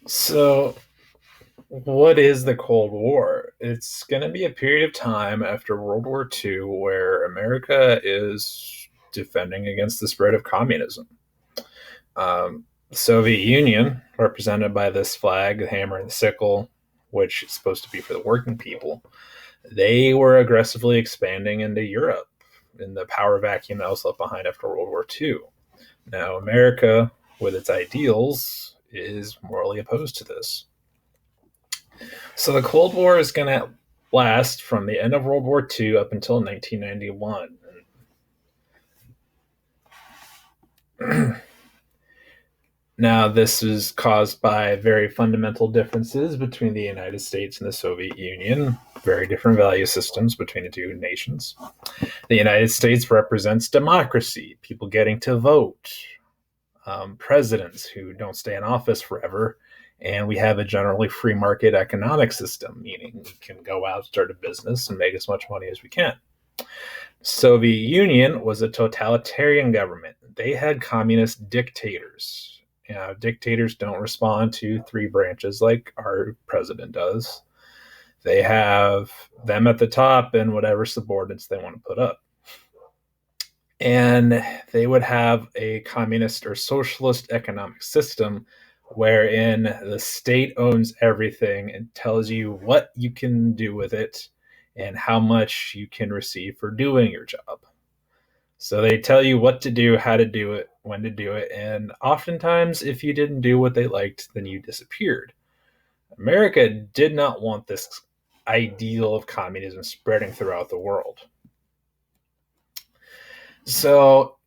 So, what is the Cold War? It's going to be a period of time after World War II where America is defending against the spread of communism. The Soviet Union, represented by this flag, the hammer and the sickle, which is supposed to be for the working people, they were aggressively expanding into Europe in the power vacuum that was left behind after World War II. Now, America, with its ideals, is morally opposed to this. So the Cold War is going to last from the end of World War II up until 1991. Now, this is caused by very fundamental differences between the United States and the Soviet Union, very different value systems between the two nations. The United States represents democracy, people getting to vote, presidents who don't stay in office forever, and we have a generally free market economic system, meaning we can go out, start a business, and make as much money as we can. Soviet Union was a totalitarian government. They had communist dictators. You know, dictators don't respond to three branches like our president does. They have them at the top and whatever subordinates they want to put up. And they would have a communist or socialist economic system wherein the state owns everything and tells you what you can do with it and how much you can receive for doing your job. So they tell you what to do, how to do it, when to do it, and oftentimes, if you didn't do what they liked, then you disappeared. America did not want this ideal of communism spreading throughout the world. So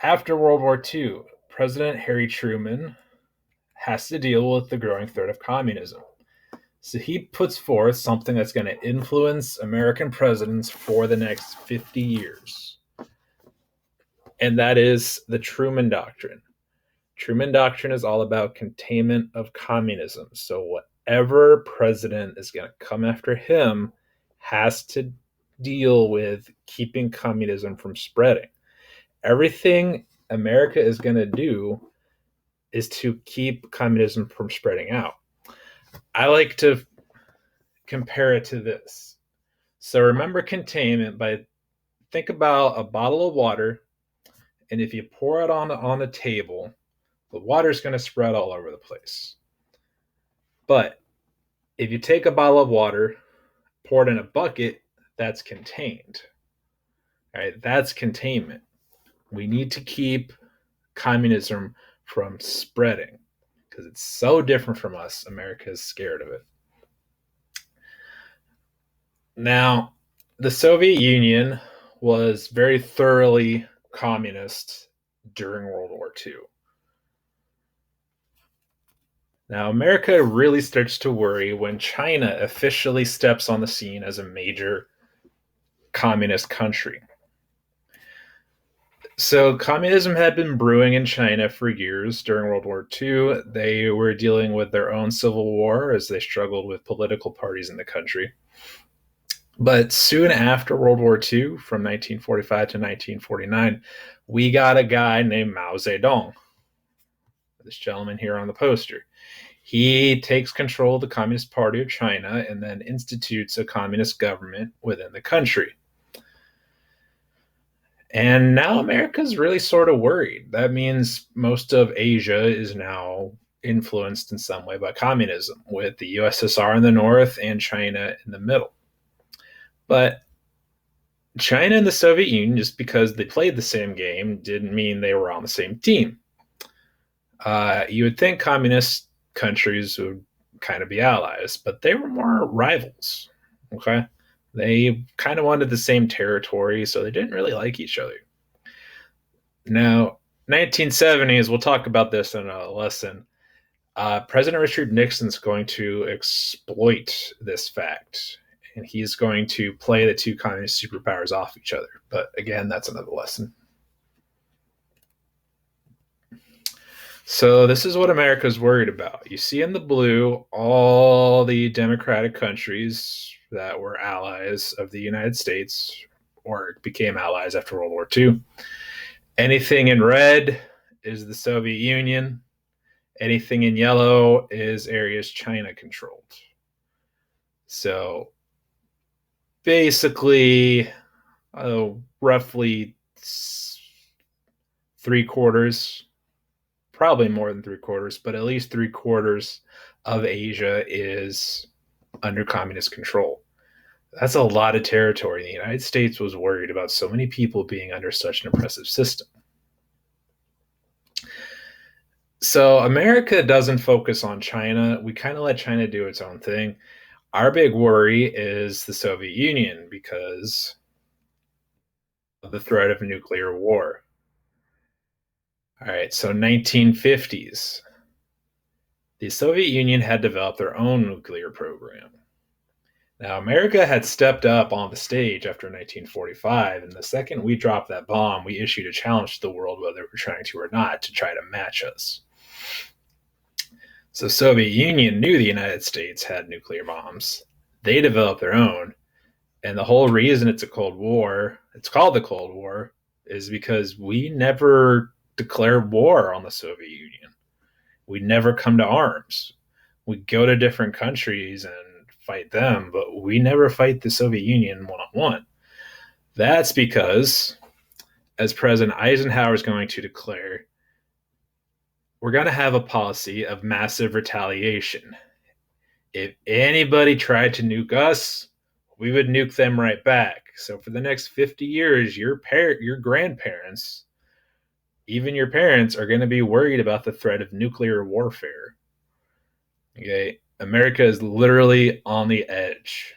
after World War II, President Harry Truman has to deal with the growing threat of communism. So he puts forth something that's going to influence American presidents for the next 50 years. And that is the Truman Doctrine. Truman Doctrine is all about containment of communism. So whatever president is going to come after him has to deal with keeping communism from spreading. Everything America is going to do is to keep communism from spreading out. I like to compare it to this. So remember containment by think about a bottle of water, and if you pour it on a table, the water is going to spread all over the place. But if you take a bottle of water, pour it in a bucket, that's contained. All right, that's containment. We need to keep communism from spreading because it's so different from us. America is scared of it. Now, the Soviet Union was very thoroughly communist during World War II. Now, America really starts to worry when China officially steps on the scene as a major communist country. So, communism had been brewing in China for years during World War II. They were dealing with their own civil war as they struggled with political parties in the country. But soon after World War II, from 1945 to 1949, we got a guy named Mao Zedong, this gentleman here on the poster. He takes control of the Communist Party of China and then institutes a communist government within the country. And now America's really sort of worried. That means most of Asia is now influenced in some way by communism, with the USSR in the north and China in the middle. But China and the Soviet Union, just because they played the same game, didn't mean they were on the same team. You would think communist countries would kind of be allies, but they were more rivals. Okay. They kind of wanted the same territory, so they didn't really like each other. Now, 1970s, we'll talk about this in a lesson. President Richard Nixon's going to exploit this fact, and he's going to play the two communist superpowers off each other. But again, that's another lesson. So this is what America's worried about. You see in the blue all the democratic countries that were allies of the United States or became allies after World War II. Anything in red is the Soviet Union. Anything in yellow is areas China controlled. So basically, roughly three quarters, probably more than three quarters, but at least three quarters of Asia is under communist control. That's a lot of territory. The United States was worried about so many people being under such an oppressive system. So America doesn't focus on China. We kind of let China do its own thing. Our big worry is the Soviet Union because of the threat of nuclear war. All right, so 1950s. The Soviet Union had developed their own nuclear program. Now, America had stepped up on the stage after 1945, and the second we dropped that bomb, we issued a challenge to the world, whether we're trying to or not, to try to match us. So Soviet Union knew the United States had nuclear bombs. They developed their own, and the whole reason it's a Cold War, it's called the Cold War, is because we never declared war on the Soviet Union. We never come to arms. We go to different countries and fight them, but we never fight the Soviet Union one-on-one. That's because, as President Eisenhower is going to declare, we're going to have a policy of massive retaliation. If anybody tried to nuke us, we would nuke them right back. So for the next 50 years, your grandparents, even your parents, are going to be worried about the threat of nuclear warfare. Okay, America is literally on the edge.